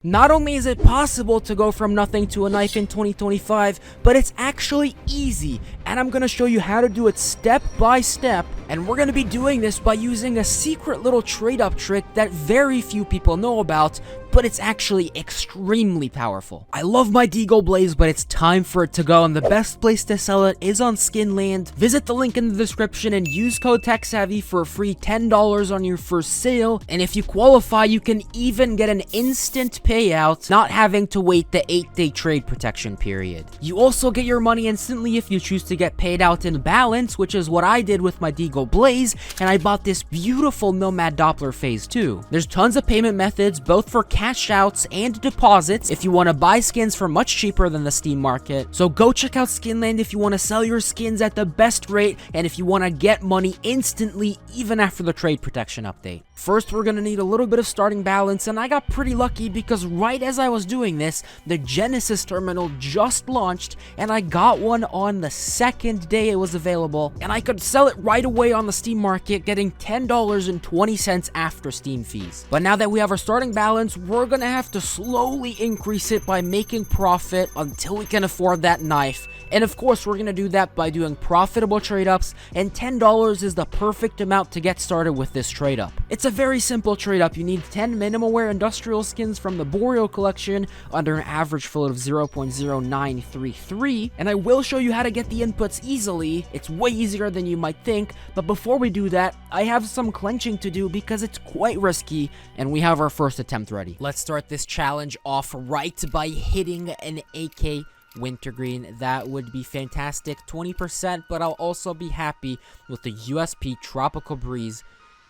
Not only is it possible to go from nothing to a knife in 2025, but it's actually easy, and I'm gonna show you how to do it step by step, and we're gonna be doing this by using a secret little trade-up trick that very few people know about, but it's actually extremely powerful. I love my Deagle Blaze, but it's time for it to go, and the best place to sell it is on Skinland. Visit the link in the description and use code TechSavvy for a free $10 on your first sale, and if you qualify, you can even get an instant payout, not having to wait the 8-day trade protection period. You also get your money instantly if you choose to get paid out in balance, which is what I did with my Deagle Blaze, and I bought this beautiful Nomad Doppler Phase 2. There's tons of payment methods, both for cash outs and deposits if you want to buy skins for much cheaper than the Steam market. So go check out Skinland if you want to sell your skins at the best rate, and if you want to get money instantly even after the trade protection update. First, we're going to need a little bit of starting balance, and I got pretty lucky because right as I was doing this, the Genesis terminal just launched, and I got one on the second day it was available, and I could sell it right away on the Steam market, getting $10.20 after Steam fees. But now that we have our starting balance, we're going to have to slowly increase it by making profit until we can afford that knife. And of course, we're going to do that by doing profitable trade-ups, and $10 is the perfect amount to get started with this trade-up. It's a very simple trade-up. You need 10 minimal wear industrial skins from the Boreal collection under an average float of 0.0933, and I will show you how to get the inputs easily. It's way easier than you might think, but before we do that, I have some clenching to do because it's quite risky, and we have our first attempt ready. Let's start this challenge off right by hitting an AK Wintergreen. That would be fantastic. 20%, but I'll also be happy with the USP Tropical Breeze.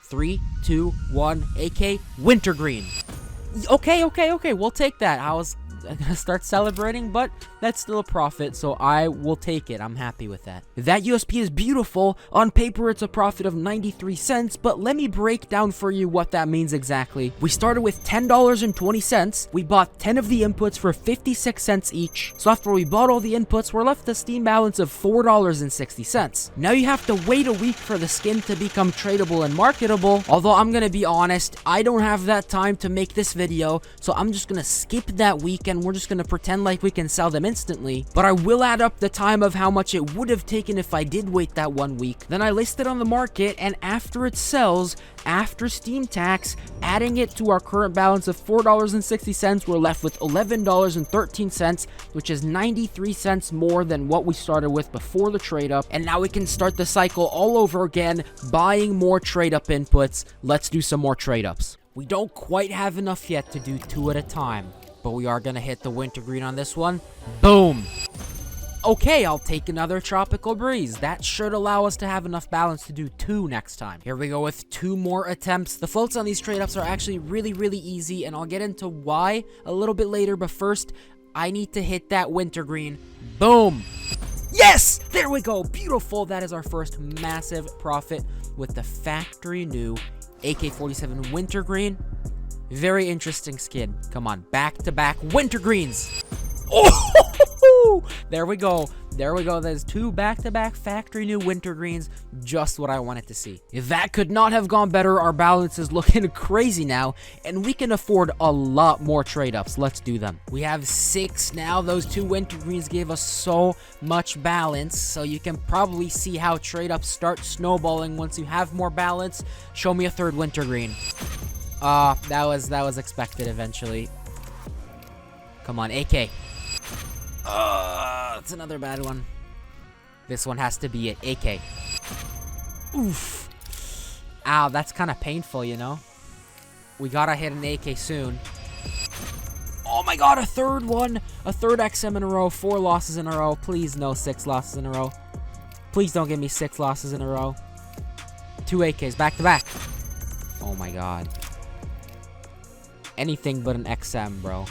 3, 2, 1, AK Wintergreen. Okay, we'll take that. I was gonna start celebrating, but that's still a profit, so I will take it. I'm happy with that. That USP is beautiful. On paper, it's a profit of 93 cents, but let me break down for you what that means exactly. We started with $10.20. We bought 10 of the inputs for 56 cents each. So after we bought all the inputs, we're left with a Steam balance of $4.60. Now you have to wait a week for the skin to become tradable and marketable, although I'm gonna be honest, I don't have that time to make this video, so I'm just gonna skip that week and we're just gonna pretend like we can sell them instantly. But I will add up the time of how much it would have taken if I did wait that 1 week. Then I list it on the market, and after it sells, after Steam tax, adding it to our current balance of $4.60, we're left with $11.13, which is 93 cents more than what we started with before the trade up. And now we can start the cycle all over again, buying more trade up inputs. Let's do some more trade ups. We don't quite have enough yet to do 2 at a time, but we are gonna hit the Wintergreen on this one. Boom! Okay, I'll take another Tropical Breeze. That should allow us to have enough balance to do 2 next time. Here we go with 2 more attempts. The floats on these trade-ups are actually really easy, and I'll get into why a little bit later, but first, I need to hit that Wintergreen. Boom! Yes! There we go! Beautiful! That is our first massive profit with the factory new AK-47 Wintergreen. Very interesting skin. Come on, back-to-back Wintergreens. Oh, there we go. There we go. There's 2 back-to-back factory new Wintergreens. Just what I wanted to see. If that could not have gone better, our balance is looking crazy now, and we can afford a lot more trade-ups. Let's do them. We have 6 now. Those 2 Wintergreens gave us so much balance, so you can probably see how trade-ups start snowballing once you have more balance. Show me a 3rd Wintergreen. That was expected eventually. Come on, AK. It's another bad one. This one has to be it. AK. Oof. Ow, that's kind of painful, you know? We gotta hit an AK soon. Oh my god, a 3rd one! A 3rd XM in a row, 4 losses in a row. Please, no 6 losses in a row. Please don't give me 6 losses in a row. 2 AKs, back to back. Oh my god. Anything but an XM, bro.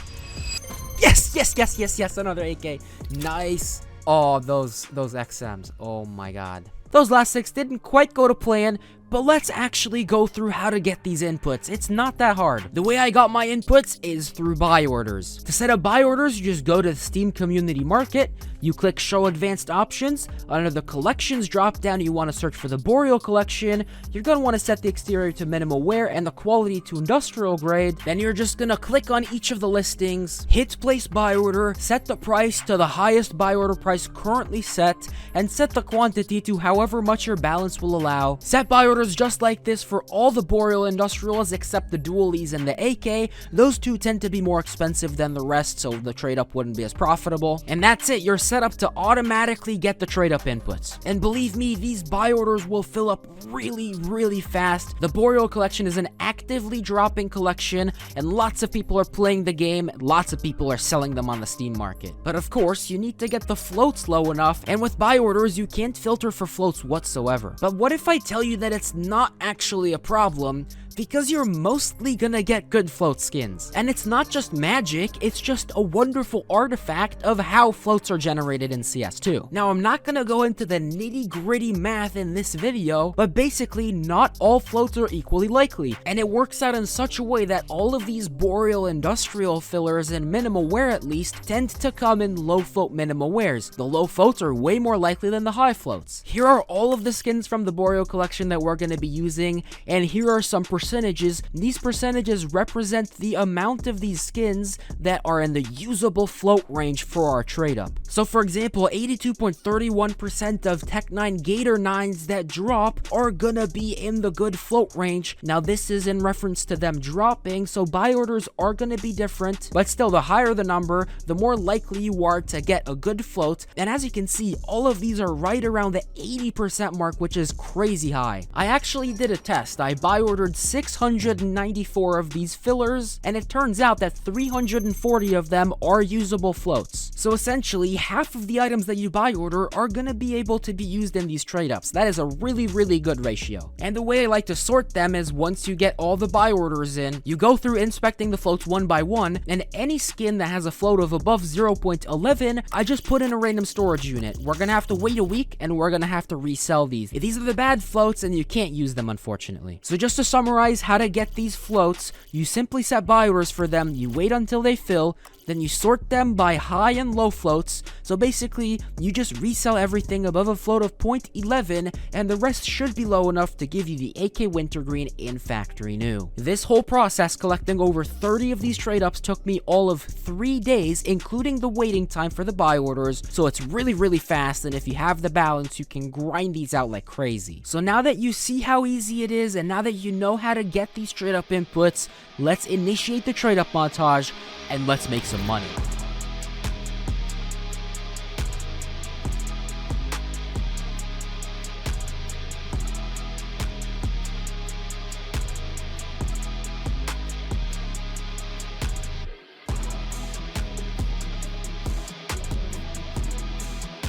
Yes, another AK. Nice. Oh, those XMs. Oh my god. Those last 6 didn't quite go to plan, But let's actually go through how to get these inputs. It's not that hard. The way I got my inputs is through buy orders. To set up buy orders, you just go to the Steam Community Market, you click Show Advanced Options. Under the Collections drop-down, you want to search for the Boreal Collection. You're going to want to set the exterior to minimal wear and the quality to industrial grade. Then you're just going to click on each of the listings, hit place buy order, set the price to the highest buy order price currently set, and set the quantity to however much your balance will allow. Set buy orders just like this for all the Boreal Industrials except the Dualies and the AK. Those two tend to be more expensive than the rest, so the trade up wouldn't be as profitable. And that's it, you're set up to automatically get the trade up inputs. And believe me, these buy orders will fill up really fast. The Boreal collection is an actively dropping collection, and lots of people are playing the game, lots of people are selling them on the Steam market. But of course, you need to get the floats low enough, and with buy orders, you can't filter for floats whatsoever. But what if I tell you that it's not actually a problem, because you're mostly gonna get good float skins. And it's not just magic, it's just a wonderful artifact of how floats are generated in CS2. Now, I'm not gonna go into the nitty-gritty math in this video, but basically, not all floats are equally likely, and it works out in such a way that all of these Boreal industrial fillers and minimal wear at least tend to come in low float minimal wears. The low floats are way more likely than the high floats. Here are all of the skins from the Boreal collection that we're gonna be using, and here are some percentages. These percentages represent the amount of these skins that are in the usable float range for our trade up. So for example, 82.31% of Tech 9 Gator 9s that drop are gonna be in the good float range. Now this is in reference to them dropping, so buy orders are gonna be different, but still the higher the number, the more likely you are to get a good float. And as you can see, all of these are right around the 80% mark, which is crazy high. I actually did a test. I buy ordered 694 of these fillers, and it turns out that 340 of them are usable floats. So essentially, half of the items that you buy order are gonna be able to be used in these trade-ups. That is a really good ratio. And the way I like to sort them is once you get all the buy orders in, you go through inspecting the floats one by one, and any skin that has a float of above 0.11, I just put in a random storage unit. We're gonna have to wait a week, and we're gonna have to resell these. These are the bad floats, and you can't use them, unfortunately. So just to summarize how to get these floats, you simply set buy orders for them, you wait until they fill, then you sort them by high and low floats. So basically, you just resell everything above a float of 0.11, and the rest should be low enough to give you the AK Wintergreen in factory new. This whole process, collecting over 30 of these trade-ups, took me all of 3 days, including the waiting time for the buy orders, so it's really fast, and if you have the balance, you can grind these out like crazy. So now that you see how easy it is, and now that you know how to get these trade-up inputs, let's initiate the trade-up montage, and let's make some money.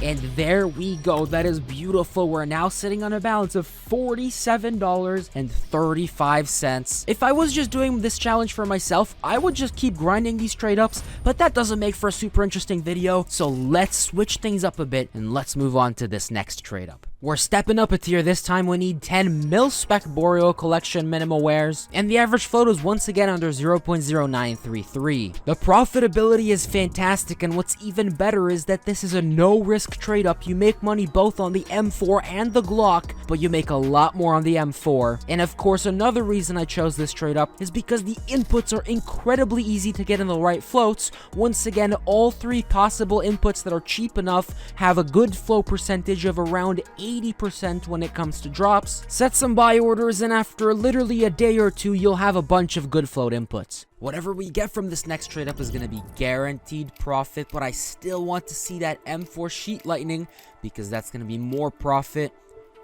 And there we go. That is beautiful. We're now sitting on a balance of $47.35. If I was just doing this challenge for myself, I would just keep grinding these trade-ups, but that doesn't make for a super interesting video, so let's switch things up a bit and let's move on to this next trade-up. We're stepping up a tier. This time we need 10 mil-spec Boreal collection minimal wears, and the average float is once again under 0.0933. The profitability is fantastic, and what's even better is that this is a no-risk trade-up. You make money both on the M4 and the Glock, but you make a lot more on the M4. And of course, another reason I chose this trade-up is because the inputs are incredibly easy to get in the right floats. Once again, all 3 possible inputs that are cheap enough have a good flow percentage of around 80% when it comes to drops. Set some buy orders, and after literally a day or 2, you'll have a bunch of good float inputs. Whatever we get from this next trade up is going to be guaranteed profit, but I still want to see that M4 Sheet Lightning because that's going to be more profit,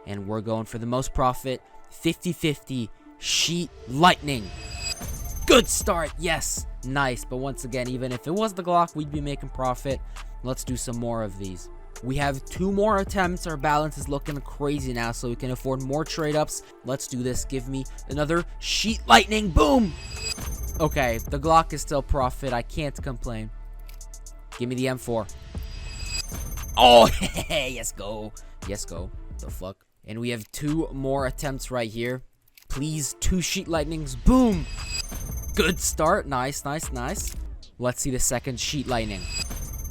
and we're going for the most profit. 50-50 Sheet Lightning. Good start, yes, nice, but once again, even if it was the Glock, we'd be making profit. Let's do some more of these. We have 2 more attempts. Our balance is looking crazy now, so we can afford more trade-ups. Let's do this. Give me another Sheet Lightning. Boom! Okay, the Glock is still profit. I can't complain. Give me the M4. Oh, yes, go. Yes, go. The fuck? And we have 2 more attempts right here. Please, 2 sheet lightnings. Boom! Good start. Nice, nice, nice. Let's see the second sheet lightning.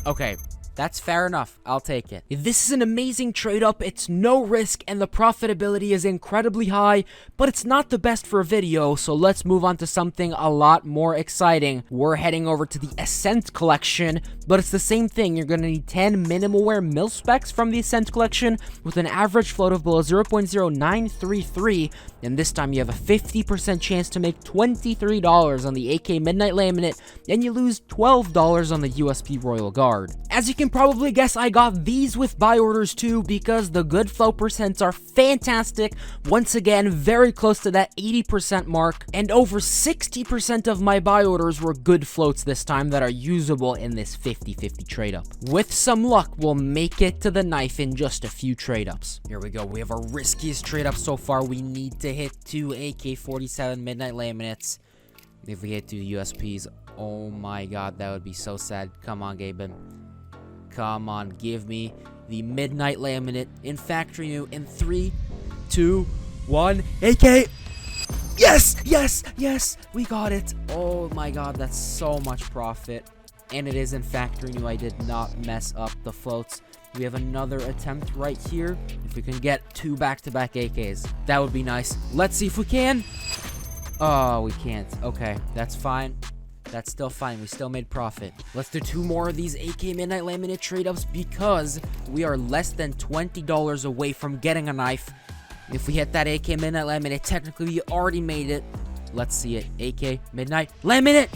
Okay, that's fair enough. I'll take it. This is an amazing trade-up. It's no risk, and the profitability is incredibly high, but it's not the best for a video, so let's move on to something a lot more exciting. We're heading over to the Ascent collection, but it's the same thing. You're going to need 10 minimal wear mil specs from the Ascent collection with an average float of below 0.0933, and this time you have a 50% chance to make $23 on the AK Midnight Laminate, and you lose $12 on the USP Royal Guard. As you can probably guess, I got these with buy orders too because the good flow percents are fantastic. Once again, very close to that 80% mark, and over 60% of my buy orders were good floats this time that are usable in this 50-50 trade up. With some luck, we'll make it to the knife in just a few trade ups. Here we go. We have our riskiest trade up so far. We need to hit 2 AK-47 Midnight Laminates. If we hit 2 USPs, oh my god, that would be so sad. Come on, Gaben. Come on, give me the Midnight Laminate in factory new in 3, 2, 1. AK! Yes! Yes! Yes! We got it! Oh my god, that's so much profit. And it is in factory new. I did not mess up the floats. We have another attempt right here. If we can get 2 back-to-back AKs, that would be nice. Let's see if we can. Oh, we can't. Okay, that's fine. That's still fine. We still made profit. Let's do 2 more of these AK Midnight Laminate trade-ups because we are less than $20 away from getting a knife. If we hit that AK Midnight Laminate, technically we already made it. Let's see it. AK Midnight Laminate!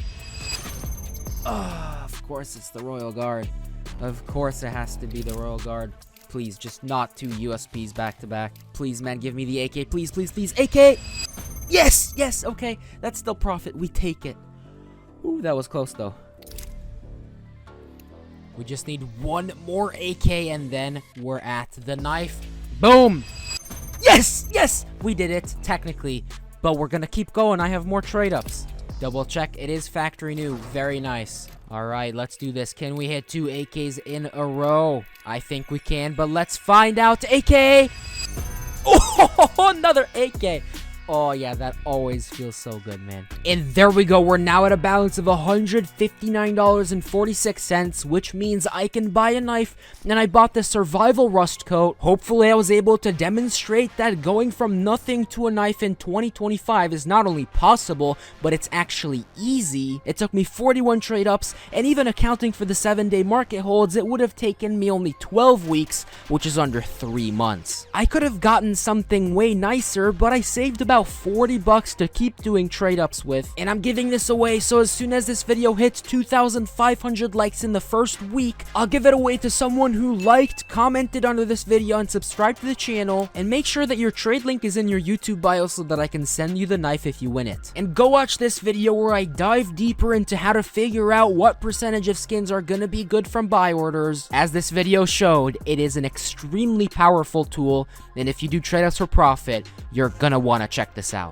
Oh, of course it's the Royal Guard. Of course it has to be the Royal Guard. Please, just not 2 USPs back-to-back. Please, man, give me the AK. Please, please, please. AK! Yes! Yes! Okay, that's still profit. We take it. Ooh, that was close, though. We just need 1 more AK, and then we're at the knife. Boom! Yes! Yes! We did it, technically. But we're gonna keep going. I have more trade-ups. Double check. It is factory new. Very nice. All right, let's do this. Can we hit 2 AKs in a row? I think we can, but let's find out. AK! Oh, another AK! Oh, yeah, that always feels so good, man. And there we go. We're now at a balance of $159.46, which means I can buy a knife, and I bought the Survival Rust Coat. Hopefully, I was able to demonstrate that going from nothing to a knife in 2025 is not only possible, but it's actually easy. It took me 41 trade-ups, and even accounting for the 7-day market holds, it would have taken me only 12 weeks, which is under 3 months. I could have gotten something way nicer, but I saved about $40 to keep doing trade-ups with, and I'm giving this away, so as soon as this video hits 2,500 likes in the first week, I'll give it away to someone who liked, commented under this video, and subscribed to the channel. And make sure that your trade link is in your YouTube bio so that I can send you the knife if you win it. And go watch this video where I dive deeper into how to figure out what percentage of skins are gonna be good from buy orders. As this video showed, it is an extremely powerful tool, and if you do trade-ups for profit, you're gonna wanna check this out.